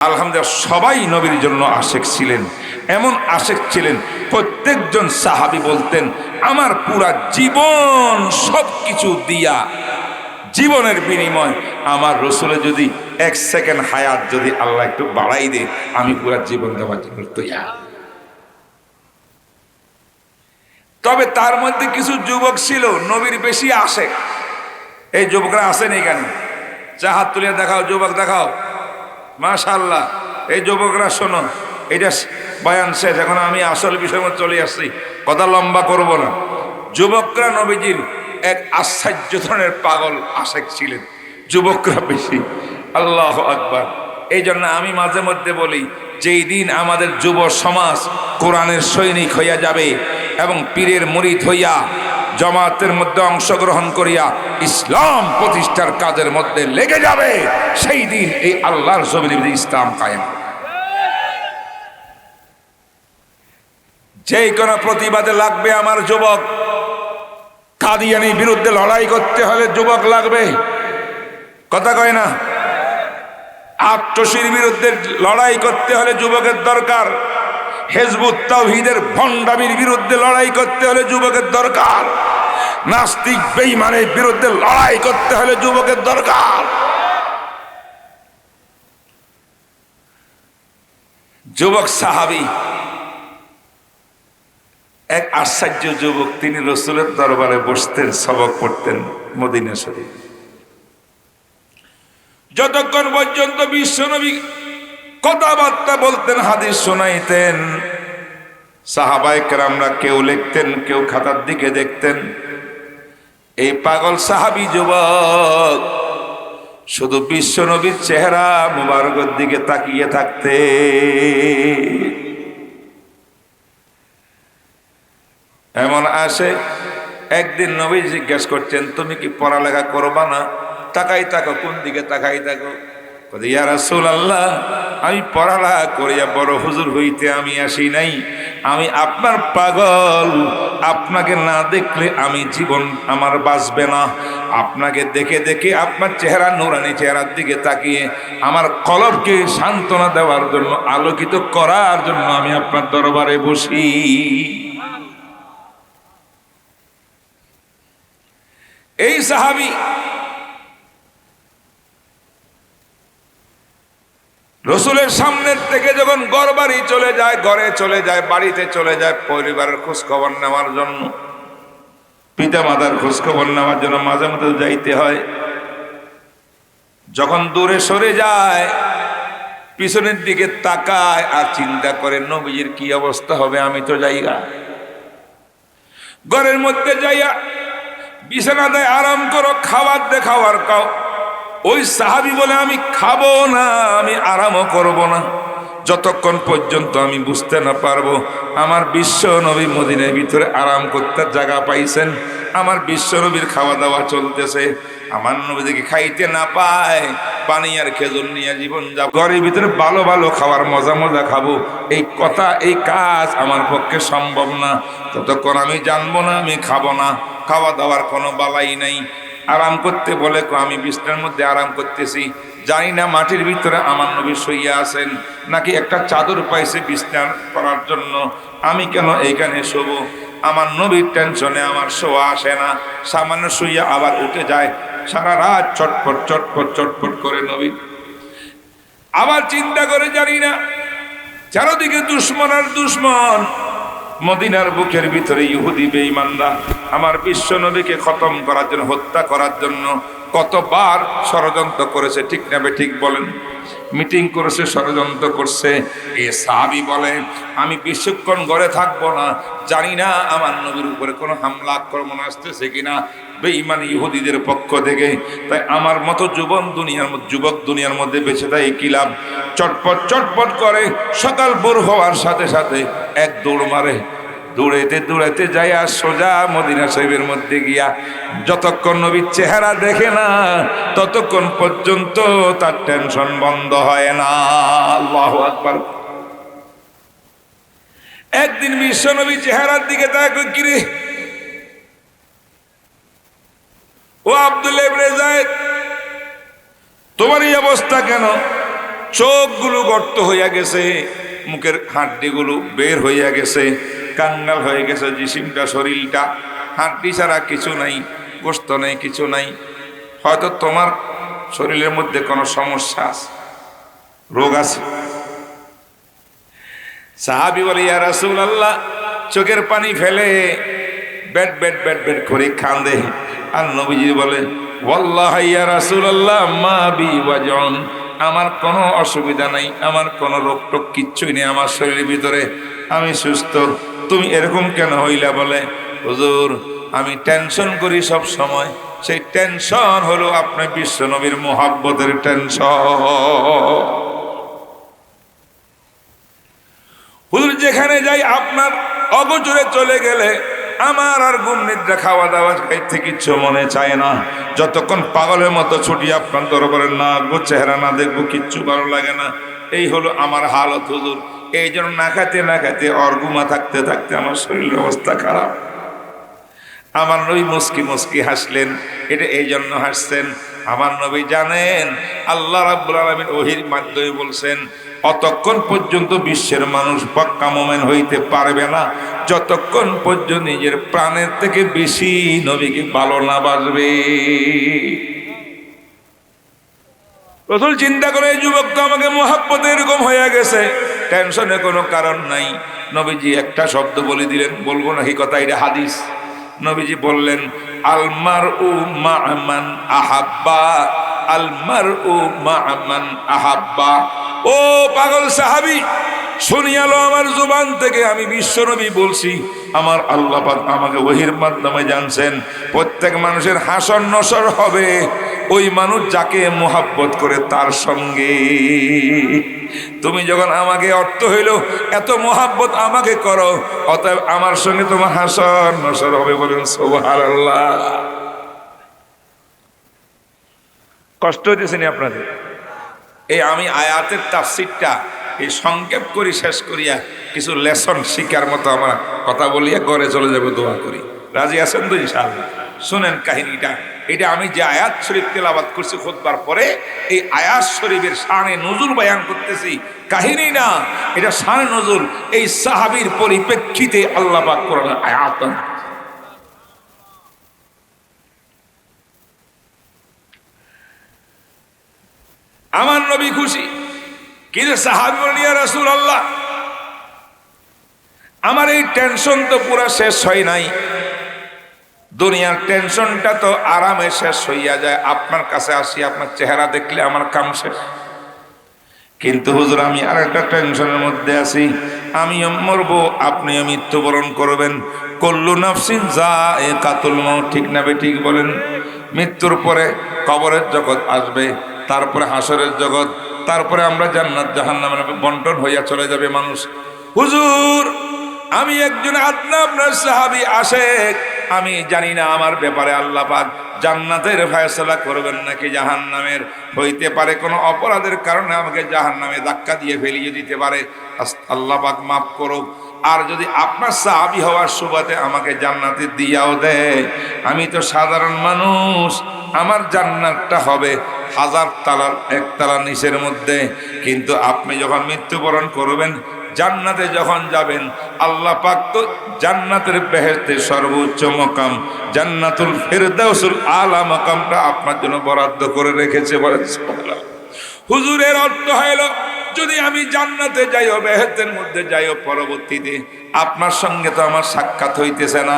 আলহামদুলিল্লাহ সবাই নবীর জন্য আশেক ছিলেন। এমন আশেক ছিলেন প্রত্যেকজন সাহাবী বলতেন আমার পুরা জীবন সবকিছু দিয়া জীবনের বিনিময় আমার রসুলে যদি 1 সেকেন্ড হায়াত যদি আল্লাহ একটু বাড়াই দে আমি পুরা জীবন দেওয়ার জন্য তৈরি। তবে তার মধ্যে কিছু যুবক ছিল নবীর বেশি আশেক। এই যুবকরা আছেন এখানে, হাত তুলে দেখাও, যুবক দেখাও, মাশাআল্লাহ। এই যুবকরা শোনো, এটা বয়ান শেষ, এখন আমি আসল বিষয়ে চলে আসছি, কথা লম্বা করব না। যুবকরা নবীজির এক আশ্চর্য ধরনের পাগল আশেক ছিলেন, যুবকরা বেশি। আল্লাহু আকবার। এই জন্য আমি মাঝে মধ্যে বলি, যেই দিন আমাদের যুব সমাজ কোরআনের সৈনিক হইয়া যাবে এবং পীরের মুরিদ হইয়া জামাতের মধ্যে অংশগ্রহণ করিয়া ইসলাম প্রতিষ্ঠার কাজের মধ্যে লেগে যাবে, সেই দিন এই আল্লাহর জমিনে ইসলাম কায়েম। যেই কোনো প্রতিবাদে লাগবে আমার যুবক। কাদিয়ানির বিরুদ্ধে লড়াই করতে হলে যুবক লাগবে, কথা কয় না? আত্মশির বিরুদ্ধে লড়াই করতে হলে যুবকের দরকার। হিজবুত তাওহীদের ভণ্ডামির বিরুদ্ধে লড়াই করতে হলে যুবকের দরকার। নাস্তিক বেঈমানের বিরুদ্ধে লড়াই করতে হলে যুবকের দরকার। যুবক সাহাবী এক আশ্চর্য যুবক, তিনি রাসূলের দরবারে বসতেন, সবক পড়তেন মদিনা শরীফ। যতক্ষণ পর্যন্ত বিশ্বনবী কথাবার্তা বলতেন, হাদিস শোনাইতেন, সাহাবায়ে কেরামরা কেউ লিখতেন, কেউ খাতার দিকে দেখতেন। এই পাগল সাহাবী যুবক শুধু বিশ্বনবীর চেহারা মুবারকের দিকে তাকিয়ে থাকতে। এমন আসে একদিন নবী জিজ্ঞেস করছেন, তুমি কি পড়ালেখা করবা না? তাকাই থাকো, কোন দিকে তাকাই থাকো? ইয়া রাসূলুল্লাহ, আমি পড়ালেখা করিয়া বড় হুজুর হইতে আমি আসি নাই, আমি আপনার পাগল। আপনাকে না দেখলে আমি জীবন আমার বাঁচবে না। আপনাকে দেখে দেখে আপনার চেহারা, নূরানি চেহারার দিকে তাকিয়ে আমার কলবকে সান্ত্বনা দেওয়ার জন্য, আলোকিত করার জন্য আমি আপনার দরবারে বসি। এই সাহাবী রসুলের সামনের থেকে যখন ঘরবাড়ি চলে যায়, ঘরে চলে যায়, বাড়িতে চলে যায় পরিবারের খোঁজ খবর নেওয়ার জন্য, পিতা মাতার খোঁজ খবর নেওয়ার জন্য মাঝে মাঝে যাইতে হয়। যখন দূরে সরে যায়, পিছনের দিকে তাকায় আর চিন্তা করে নবীজির কি অবস্থা হবে, আমি তো যাইগা। ঘরের মধ্যে যাইয়া বিছানা দেয়, আরাম করো, খাবার দে, খাবার খাও। ওই সাহাবী বলে আমি খাবো না, আমি আরামও করব না, যতক্ষণ পর্যন্ত আমি বুঝতে না পারবো আমার বিশ্ব নবী মদিনার ভিতরে আরাম করতে জায়গা পাইছেন, আমার বিশ্ব নবীর খাওয়া দাওয়া চলতেছে, আমার নবী দেখে খাইতে না পায়, পানি আর খেজুর নিয়ে জীবন যাব, ঘরের ভিতরে ভালো ভালো খাবার মজা মজা খাবো, এই কথা, এই কাজ আমার পক্ষে সম্ভব না। ততক্ষণ আমি জানবো না, আমি খাবো না। খাওয়া দাওয়ার কোনো বালাই নাই। আরাম করতে বলে আমি বিছানার মধ্যে আরাম করতেছি, জানি না মাটির ভিতরে আমার নবী শুইয়া আছেন নাকি একটা চাদর পাইছে বিছানা করার জন্য, আমি কেন এইখানে শোবো? আমার নবীর টেনশনে আমার শোয়া আসে না, সামান্য শুইয়া আবার উঠে যায়, সারা রাত চটপট চটপট চটপট করে নবী। আবার চিন্তা করে, জানি না চারদিকে দুশ্মন আর দুশ্মন, মদিনার বুকের ভিতরে ইহুদি বেঈমানরা আমার বিশ্ব নবীকে খতম করার জন্য, হত্যা করার জন্য কতবার ষড়যন্ত্র করেছে, ঠিক না ঠিক বলেন? মিটিং করেছে, ষড়যন্ত্র করছে। এ সাহাবী বলে আমি বেশিক্ষণ ঘরে থাকবো না, জানি না আমার নবীর উপরে কোনো হামলা আক্রমণ আসতেছে কিনা বেঈমান ইহুদিদের পক্ষ থেকে, তাই আমার মতো যুবক দুনিয়ার মধ্যে বেঁচে থাকে কি লাভ? চটপট চটপট করে সকাল ভোর হওয়ার সাথে সাথে এক দৌড় মারে, দৌড়াইতে দৌড়াইতে যাইয়া সোজা মদিনা শরীফের মধ্যে গিয়া যতক্ষণ নবীর চেহারা দেখে না ততক্ষণ পর্যন্ত তার টেনশন বন্ধ হয় না। আল্লাহু আকবার। একদিন বিশ্ব নবী চেহারার দিকে তাকায়, কিরে ও আব্দুল্লাহ ইবনে যায়েদ, তোমার এই অবস্থা কেন? চোখগুলো গর্ত হইয়া গেছে, মুখের হাড্ডিগুলো বের হইয়া গেছে, কাঙ্গাল হয়ে গেছে জিসিমটা, শরীরটা হাড্ডি ছাড়া কিছু নাই, গোস্ত নেই, কিছু নাই। হয়তো তোমার শরীরের মধ্যে কোনো সমস্যা আছে, রোগ আছে। সাহাবী বলে ইয়া রাসূলুল্লাহ, চোখের পানি ফেলে বেট বেট বেট বেট করে কান্দে। আর নবীজি বলে ওয়াল্লাহি ইয়া রাসূলুল্লাহ মা বি ওয়াজন, আমার কোনো অসুবিধা নাই, আমার কোনো রোগ টোগ কিচ্ছুই নেই আমার শরীরের ভিতরে, আমি সুস্থ। তুমি এরকম কেন হইলা? বলে হুজুর আমি টেনশন করি সব সময়, সেই টেনশন হলো আপনি বিশ্ব নবীর মুহাব্বতের টেনশন। হুজুর যেখানে যাই আপনার অগোচরে চলে গেলে আমার আর ঘুম নিদ্রা খাওয়া দাওয়া খাইতে কিচ্ছু মনে চায় না। যতক্ষণ পাগলের মতো ছুটি আপনার দরবারে না আসবো, চেহারা না দেখবো, কিচ্ছু ভালো লাগে না। এই হলো আমার হালত হুজুর। এই জন্য না খাইতে অর্গুমা থাকতে থাকতে আমার শরীরের অবস্থা খারাপ। আমার নবী মুস্কি মুস্কি হাসলেন। এটা এই জন্য হাসছেন, আমার নবী জানেন আল্লাহ রাব্বুল আলামিন ওহীর মাধ্যমে বলছেন অতক্ষণ পর্যন্ত বিশ্বের মানুষ পাক্কা মুমিন হইতে পারবে না যতক্ষণ পর্যন্ত নিজের প্রাণের থেকে বেশি নবীকে ভালো না বাসবে। রাসূল চিন্তা করে যুবক তো আমাকে মুহাব্বতে এরকম হয়ে গেছে, টেনশনে কোনো কারণ নাই। নবীজি একটা শব্দ বলে দিলেন, বলবো নাকি কথা, এটা হাদিস। নবীজি বললেন আলমারউ মা'মান আহাব্বা, আলমারউ মা'মান আহাব্বা। ও পাগল সাহাবী, শুনিয়ালো আমার জুবান থেকে, আমি বিশ্বনবী বলছি। আমার আল্লাহ পাক আমাকে ওহীর মাধ্যমে জানছেন প্রত্যেক মানুষের হাসর নসর হবে ওই মানুষ যাকে মুহাব্বত করে তার সঙ্গে। তুমি যখন আমাকে অর্থ হইল এত মুহাব্বত আমাকে করো, অতএব আমার সঙ্গে তোমার হাসর নসর হবে। বলেন সুবহানাল্লাহ। কষ্ট হইতেছে নি আপনাদের? এই আমি আয়াতের তাফসীরটা এই সংক্ষেপ করি, শেষ করিয়া কিছু লেসন শিকার মতো আমরা কথা বলিয়া ঘরে চলে যাব, দোয়া করি। রাজি আছেন তো ইনশাআল্লাহ? শুনেন কাহিনীটা। এটা আমি যে আয়াত শরীফ তেলাওয়াত করছি খুতবার পরে, এই আয়াত শরীফের শানে নজুল বয়ান করতেছি, কাহিনী না, এটা শানে নজুল। এই সাহাবীর পরিপ্রেক্ষিতে আল্লাহ পাক কোরআনের আয়াত। আমার নবী খুশি, কিন্তু সাহাবী বলেন ইয়া রাসূলুল্লাহ আমার এই টেনশন তো পুরা শেষ হয় নাই, দুনিয়ার টেনশনটা তো আরামে শেষ হইয়া যায়, আপনার কাছে আসি আপনার চেহারা দেখলে আমার কাম শেষ। কিন্তু হুজুর আমি আর একটা টেনশনের মধ্যে আছি, আমিও মরবো, আপনিও মৃত্যুবরণ করবেন। কুল্লু নাফসিন যায়িকাতুল মাউত, ঠিক না বেঠিক বলেন? মৃত্যুর পরে কবরের জগৎ আসবে, তারপরে হাসরের জগৎ, তারপরে আমরা জান্নাত জাহান্নামের বন্টন হইয়া চলে যাবে মানুষ। হুজুর আমি একজন আপনার সাহাবী আশেক, আমি জানি না আমার ব্যাপারে আল্লাহ পাক জান্নাতের ফয়সালা করবেন নাকি জাহান্নামের। হইতে পারে কোনো অপরাধের কারণে আমাকে জাহান্নামে ধাক্কা দিয়ে ফেলিয়ে দিতে পারে, আল্লাহ পাক মাফ করুক। আর যদি আপনার সাহাবী হওয়ার সুবাদে আমাকে জান্নাতে দিয়াও দেয়, আমি তো সাধারণ মানুষ, আমার জান্নাতটা হবে 1000 তালার 1 তালা নিচের মধ্যে। কিন্তু আপনি যখন মৃত্যুবরণ করবেন, জান্নাতে যখন যাবেন, আল্লাহ পাক তো জান্নাতের বেহেশতের সর্বোচ্চ মাকাম জান্নাতুল ফিরদাউসুল আলা মাকামটা আপনার জন্য বরাদ্দ করে রেখেছে। বলেন সুবহানাল্লাহ। হুজুরের অর্থ হলো যদি আমি জান্নাতে যাইও, বেহেশতের মধ্যে যাইও, পরবর্তীতে আপনার সঙ্গে তো আমার সাক্ষাৎ হইতেছে না,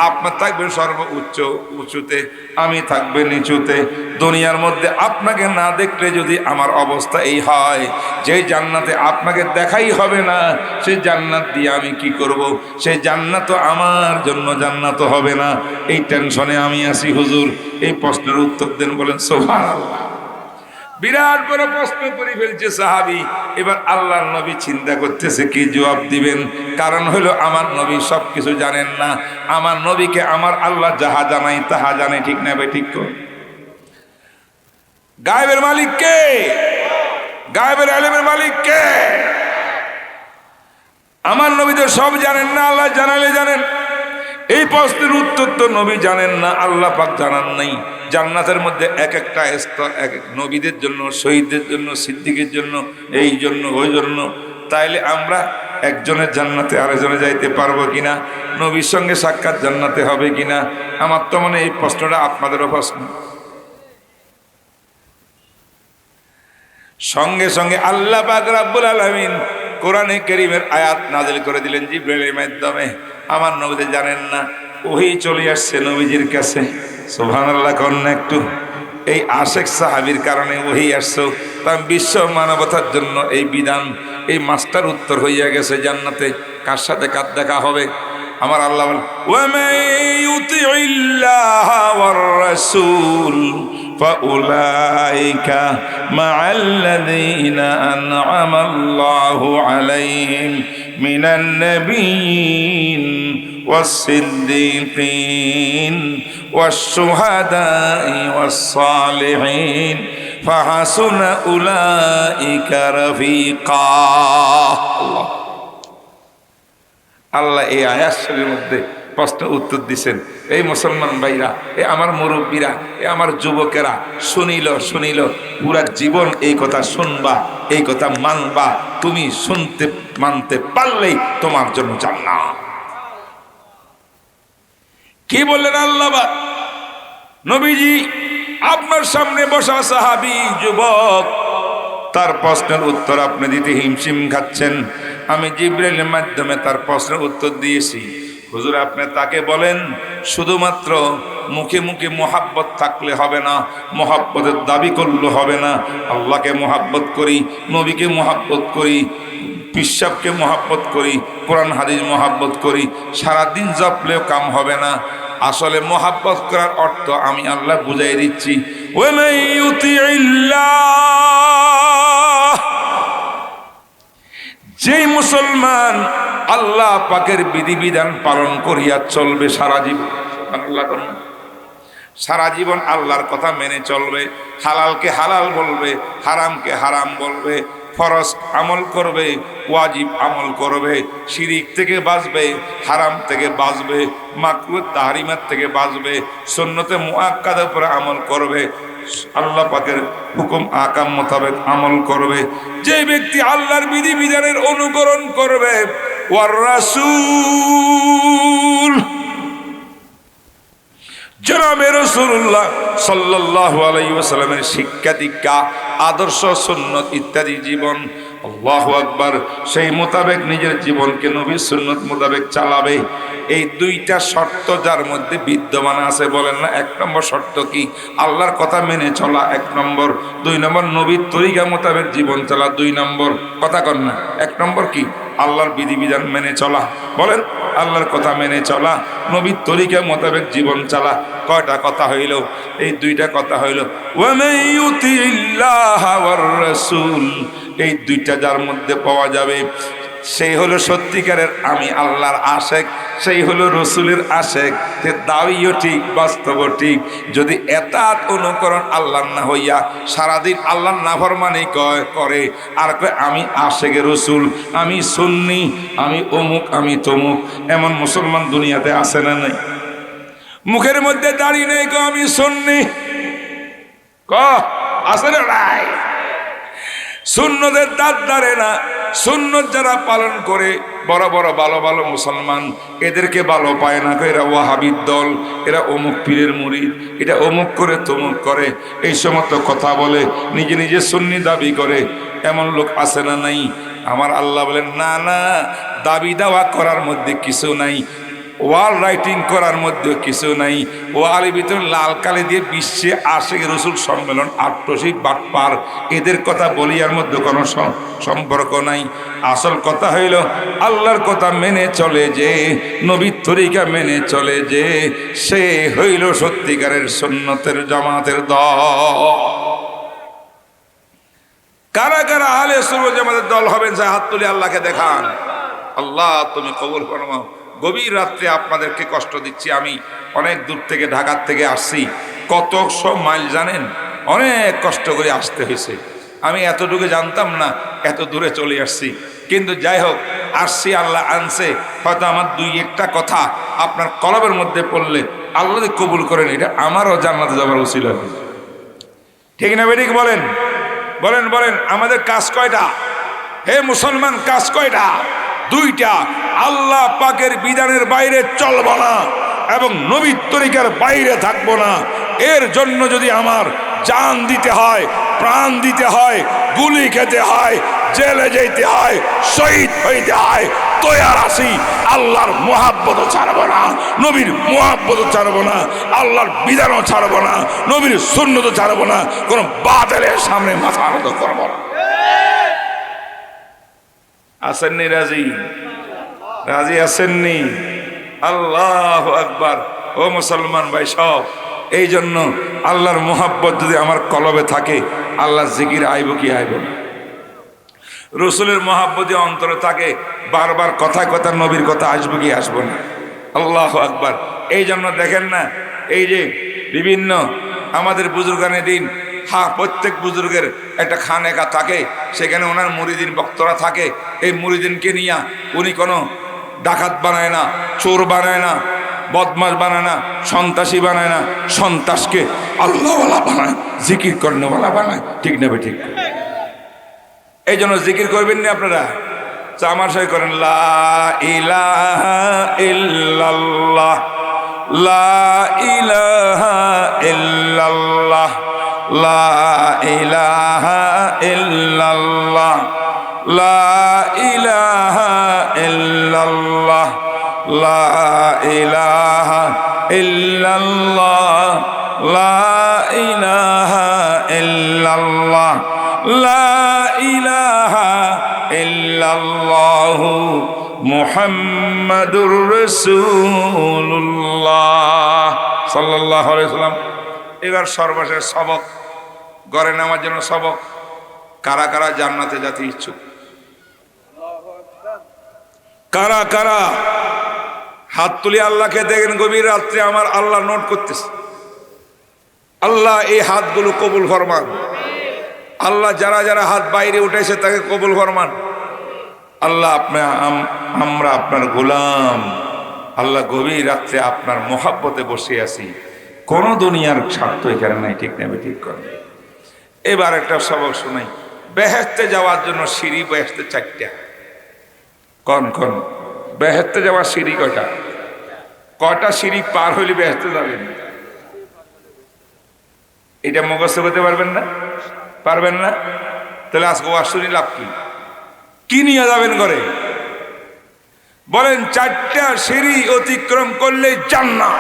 আপনার থাকবে সর্বোচ্চ উঁচুতে, আমি থাকবে নিচুতে। দুনিয়ার মধ্যে আপনাকে না দেখলে যদি আমার অবস্থা এই হয়, যে জান্নাতে আপনাকে দেখাই হবে না, সেই জান্নাত দিয়ে আমি কি করব? সেই জান্নাত তো আমার জন্য জান্নাত হবে না। এই টেনশনে আমি আছি হুজুর। এই প্রশ্নের উত্তর দেন। বলেন সুবহানাল্লাহ। বিরাট বড় প্রশ্ন করে ফেলছে সাহাবী। এবার আল্লাহর নবী চিন্তা করতেছে কি জবাব দিবেন। কারণ হলো আমার নবী সবকিছু জানেন না, আমার নবীকে আমার আল্লাহ যাহা জানাই তাহা জানে, ঠিক না ভাই? ঠিক কর। গায়েবের মালিক কে? গায়েবের ইলমের মালিক কে? আমার নবী তো সব জানেন না, আল্লাহ জানালে জানেন। এই প্রশ্নের উত্তর তো নবী জানেন না, আল্লাহ পাক জানান নাই। জান্নাতের মধ্যে এক একটা স্তর, এক এক নবীদের জন্য, শহীদদের জন্য, সিদ্দিকের জন্য, এই জন্য ওই জন্য। তাইলে আমরা একজনের জান্নাতে আরেকজনে যাইতে পারবো কিনা, নবীর সঙ্গে সাক্ষাৎ জান্নাতে হবে কিনা? আমার তো মনে এই প্রশ্নটা আপনাদেরও প্রশ্ন। সঙ্গে সঙ্গে আল্লাহ পাক রব্বুল আলামিন কোরআনে কারীমের আয়াত নাযিল করে দিলেন জিবরাইলের মাধ্যমে। আমার নবী জানেন না, ওহী চলে আসছে নবীজির কাছে। সুবহানাল্লাহ করেন একটু। এই আশেক সাহাবীর কারণে ওহী আসছে, তার বিশ্ব মানবতার জন্য এই বিধান, এই মাস্টার উত্তর হইয়া গেছে জান্নাতে। কার সাথে কার দেখা হবে? আমার আল্লাহ বলেন, ওয়া মান ইউতিইল্লাহা ওয়ার রাসূল ফাউলাইকা মা'আল্লাযীনা আন'আমাল্লাহু আলাইহিম মিনান নাবিয়্যিন ওয়াস-সিদ্দীকিন ওয়াশ-শুহাদা'i ওয়াস-সালিহিন ফাহাসুনা উলাইকা রাফীকা। আল্লাহ এই আয়াত শরীফের মধ্যে প্রশ্ন উত্তর দিছেন। এই মুসলমান ভাইরা, এ আমার মুরব্বীরা, এ আমার যুবকেরা, শুনিল পুরা জীবন এই কথা শুনবা, এই কথা মানবা। তুমি শুনতে মানতে পারলেই তোমার জন্য জান্নাত। কি বললেন আল্লাহ? নবীজি আপনার সামনে বসা সাহাবী যুবক, তার প্রশ্নের উত্তর আপনি দিতে হিমশিম খাচ্ছেন। আমি জিবরাইলের মাধ্যমে তার প্রশ্নের উত্তর দিয়েছি। হুজুর আপনি তাকে বলেন, শুধুমাত্র মুখে মুখে মোহাব্বত থাকলে হবে না, মোহাব্বতের দাবি করলে হবে না। আল্লাহকে মোহাব্বত করি, নবীকে মোহাব্বত করি, পিসাবকে মোহাব্বত করি, কোরআন হাদিস মোহাব্বত করি, সারাদিন জপলেও কাম হবে না। আসলে মোহাব্বত করার অর্থ আমি আল্লাহ বুঝাই দিচ্ছি। ওয়া মান ইউতিইল্লাহ, যেই মুসলমান আল্লাহ পাকের বিধিবিধান পালন করিয়া চলবে সারা জীবন, সারা জীবন আল্লাহর কথা মেনে চলবে, হালালকে হালাল বলবে, হারামকে হারাম বলবে, ফরজ আমল করবে, ওয়াজিব আমল করবে, শিরিক থেকে বাঁচবে, হারাম থেকে বাঁচবে, মাকরুহ তাহরিমাত থেকে বাঁচবে, সুন্নতে মুআক্কাদার উপরে আমল করবে, আল্লাহ পাকের হুকুম আকাম মোতাবেক আমল করবে। যে ব্যক্তি আল্লাহর বিধিবিধানের অনুকরণ করবে, ওয়ার রাসূল জনাবে রাসূলুল্লাহ সাল্লাল্লাহু আলাইহি ওয়াসাল্লামের শিক্ষা দীক্ষা, আদর্শ, সুন্নত ইত্যাদি জীবন, আল্লাহু আকবার, সেই মোতাবেক নিজের জীবনকে নবীর সুন্নত মোতাবেক চালাবে। এই দুইটা শর্ত যার মধ্যে বিদ্যমান আছে, বলেন না? এক নম্বর শর্ত কি? আল্লাহর কথা মেনে চলা, এক নম্বর। দুই নম্বর নবীর তরিকা মোতাবেক জীবন চলা, দুই নম্বর। কথা কন না? এক নম্বর কি? আল্লাহর বিধিবিধান মেনে চলা। বলেন, আল্লাহর কথা মেনে চলা, নবীর তরিকা মোতাবেক জীবন চালা। কয়টা কথা হইল? এই দুইটা কথা হইল। ওয়া মান ইউতিইল্লাহা ওয়ার রাসূল, এই দুইটা যার মধ্যে পাওয়া যাবে, সেই হলো সত্যিকারের আমি আল্লাহর আশেক, সেই হলো রসুলের আশেক। যে দাবিও ঠিক, বাস্তবও ঠিক। যদি এতাত অনুকরণ আল্লাহর না হইয়া সারাদিন আল্লাহর নাফরমানি করে, আর কয় আমি আশেকে রসুল, আমি সুন্নি, আমি অমুক, আমি তমুক, এমন মুসলমান দুনিয়াতে আছে না নাই? মুখের মধ্যে দাড়ি নেই, কয় আমি সুন্নি, আছে না নাই? সুন্নতের দাঁত দাঁড়ে না। সুন্নত যারা পালন করে, বড় বড় ভালো ভালো মুসলমান, এদেরকে ভালো পায় না। এরা ওয়াহাবির দল, এরা অমুক পীরের মুরিদ, এটা অমুক করে তমুক করে, এই সমস্ত কথা বলে, নিজে নিজে সুন্নি দাবি করে। এমন লোক আছে না নাই? আমার আল্লাহ বলেন, না না, দাবি দাওয়া করার মধ্যে কিছু নাই, ওয়াল রাইটিং করার মধ্যে কিছু নাই। ওয়ালের ভিতরে লাল কালি দিয়ে বিশ্বে আশিক রসুল সম্মেলন, আট্টসিক বাটপার, এদের কথা বলিয়ার মধ্যে কোনো সম্পর্ক নাই। আসল কথা হইল আল্লাহর কথা মেনে চলে যে, নবীর তরিকা মেনে চলে যে, সে হইল সত্যিকারের সুন্নতের জামাতের দল। কারা কারা আহলে সুন্নাত জামাতের দল হবেন? হাত তুলে আল্লাহকে দেখান। আল্লাহ তুমি কবুল ফরমাও। গভীর রাত্রে আপনাদেরকে কষ্ট দিচ্ছি। আমি অনেক দূর থেকে, ঢাকার থেকে আসছি। কত মাইল জানেন? অনেক কষ্ট করে আসতে হয়েছে। আমি এতটুকু জানতাম না, এত দূরে চলে আসছি। কিন্তু যাই হোক, আসছি, আল্লাহ আনছে। হয়তো আমার দুই একটা কথা আপনার কলবের মধ্যে পড়লে আল্লাহ যদি কবুল করেন, এটা আমারও জান্নাতে যাবার উসিলা হবে। ঠিক না বেঠিক বলেন? বলেন বলেন, আমাদের কাজ কয়টা? হে মুসলমান, কাজ কয়টা? দুইটা। আল্লাহ পাকের বিধানের বাইরে চলব না এবং নবীর তরিকার বাইরে থাকবো না। এর জন্য যদি আমার জান দিতে হয়, প্রাণ দিতে হয়, গুলি খেতে হয়, জেলে যেতে হয়, শহীদ হইতে হয়, তৈয়ার আছি। আল্লাহর মুহাব্বতও ছাড়বো না, নবীর মুহাব্বতও ছাড়বো না, আল্লাহর বিধানও ছাড়বো না, নবীর সুন্নতও ছাড়বো না, কোন বাতিলের সামনে মাথা নত করবো না। আসেননি রাজি? রাজি আসেননি? আল্লাহু আকবার। ও মুসলমান ভাই সব, এই জন্য আল্লাহর মুহাব্বত যদি আমার কলবে থাকে, আল্লাহর জিকির আইব কি আইব না? রসুলের মুহাব্বতে অন্তরে থাকে, বারবার কথায় কথা নবীর কথা আসবে কি আসবো না? আল্লাহু আকবার। এই জন্য দেখেন না, এই যে বিভিন্ন আমাদের বুজুর্গানের দিন, প্রত্যেক বুজুর্গের একটা খানেকা থাকে, সেখানে ওনার মুরিদিন বক্তরা থাকে। এই মুরিদিনকে নিয়ে উনি কোনো ডাকাত বানায় না, চোর বানায় না, বদমাশ বানায় না, সন্ত্রাসী বানায় না, সন্ত্রাসকে আল্লাহওয়ালা বানায়, জিকির কর্ণওয়ালা বানায়। ঠিক না ঠিক? এই জন্য জিকির করবেন না আপনারা, আমার সাথে করেন, লা ইলাহা ইল্লাল্লাহ, লা ইলাহা ইল্লাল্লাহ, লা ইলাহা ইল্লাল্লাহ, লা ইলাহা ইল্লাল্লাহ, লা ইলাহা ইল্লাল্লাহ, লা ইলাহা ইল্লাল্লাহ, লা ইলাহা ইল্লাল্লাহু মুহাম্মাদুর রাসূলুল্লাহ সাল্লাল্লাহু আলাইহি ওয়াসাল্লাম। এবার সর্বশেষ সবক, ঘরে নামার জন্য সবক। কারা কারা জান্নাতে যেতে ইচ্ছুক? কারা কারা হাত তুলি আল্লাহকে দেখেন। গভীর রাত্রে আমার আল্লাহ নোট করতেছে। আল্লাহ এই হাতগুলো কবুল ফরমান। আল্লাহ যারা যারা হাত বাইরে উঠেছে তাকে কবুল ফরমান। আল্লাহ আমরা আপনার গোলাম। আল্লাহ গভীর রাত্রে আপনার মোহাব্বতে বসে আছি, কোন দুনিয়ার স্বার্থ এখানে নাই। ঠিক নেবে ঠিক করে। এবার একটা সবক শোনাই। বেহেশতে যাওয়ার জন্য সিঁড়ি, বেহেশতে 4টা। কোন কোন বেহেশতে যাওয়ার সিঁড়ি কয়টা? কয়টা সিঁড়ি পার হইলে বেহেশতে যাবেন? এটা মুখস্থ করতে পারবেন না? পারবেন না? তাহলে আজকে ওয়াজ লাভ কি? কি নিয়ে যাবেন ঘরে? বলেন 4টা সিঁড়ি অতিক্রম করলে জান্নাত।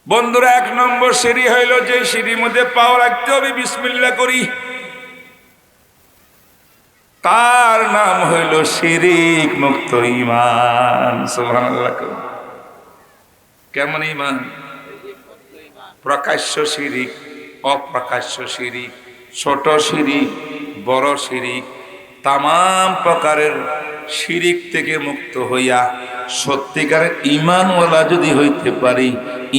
বন্ধুরা, 1 নম্বর সিঁড়ি হইল যে সিঁড়ির মধ্যে পাও রাখতে হবে বিসমিল্লাহ করি, তার নাম হইল শিরিক মুক্ত ঈমান। সুবহানাল্লাহ। কেমন ঈমান? প্রকাশ্য শিরিক, অপ্রকাশ্য শিরিক, ছোট শিরিক, বড় শিরিক, তাম প্রকারের শিরিক থেকে মুক্ত হইয়া সত্যিকারের ঈমানওয়ালা যদি হইতে পারি,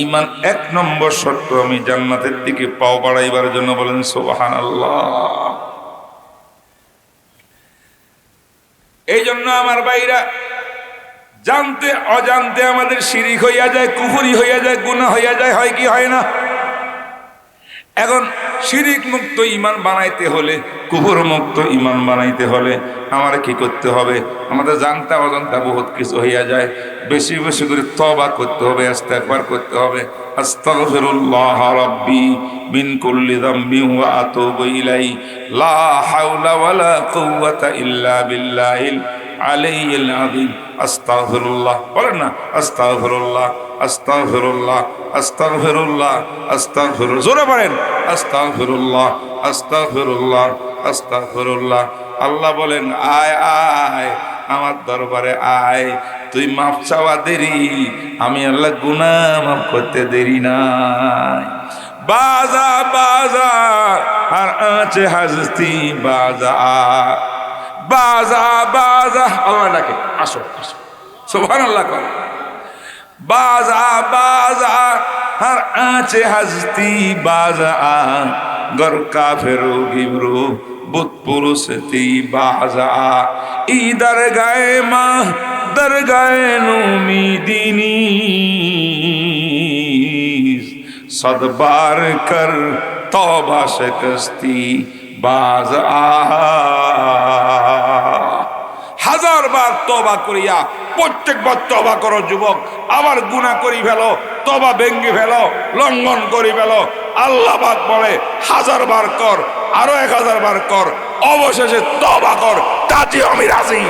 ঈমান 1 নম্বর শর্ত। আমি জান্নাতের দিকে পাও বাড়াইবার জন্য বলেন সুবহানাল্লাহ। এই জন্য আমার ভাইরা, জানতে অজান্তে আমাদের শিরিক হইয়া যায়, কুফরি হইয়া যায়, গুনাহ হইয়া যায়, হয় কি হয় না? এখন শিরিক মুক্ত ঈমান বানাইতে হলে, কুফর মুক্ত ঈমান বানাইতে হলে আমার কি করতে হবে? আমাদের জানতে অজান্তে বহুত কিছু হইয়া যায়। বেশি বেশি করে তওবা করতে হবে, ইস্তেগফার করতে হবে। আস্তাগফিরুল্লাহ রাব্বি মিন কুল্লি যামবি ওয়া আতুবু ইলাইহি, লা হাওলা ওয়ালা কুওয়াতা ইল্লা বিল্লাহিল আলিয়্যিল আযীম। আস্তাগফিরুল্লাহ বলেন না, আস্তাগফিরুল্লাহ, আস্তাগফিরুল্লাহ, আস্তাগফিরুল্লাহ, আস্তাগফিরুল্লাহ। জোরে বলেন, আস্তাগফিরুল্লাহ, আস্তাগফিরুল্লাহ, আস্তাগফিরুল্লাহ। আল্লাহ বলেন, আয় আয় আমার দরবারে আয়, তুই মাফ চাওয়া দেরি, আমি আল্লাহ গুনাহ মাফ করতে দেরি নাই। বাজা বাজা আর আঁচে হাজতি বাজা, বাজা বাজা। আল্লাহ ডাকে, আসো আসো, সুবহানাল্লাহ কর। বাজা বাজা আর আঁচে হাজতি বাজা, গর কাফেরো গিবরো বুত পুরুষতি বাজা। ইদার গায়ে মা দরগায়ে নুমিদিনী সদবার কর তওবা শিকস্তি বাজ হাজার বার তওবা করিয়া প্রত্যেকবার তওবা করো যুবক, আবার গুনাহ করি ফেলো, তওবা ভেঙ্গে ফেলো, লঙ্ঘন করি ফেলো, আল্লাহ পাক বলে হাজার বার কর, আরো 1000 বার কর, অবশেষে তওবা কর, তাতে আমি রাজি।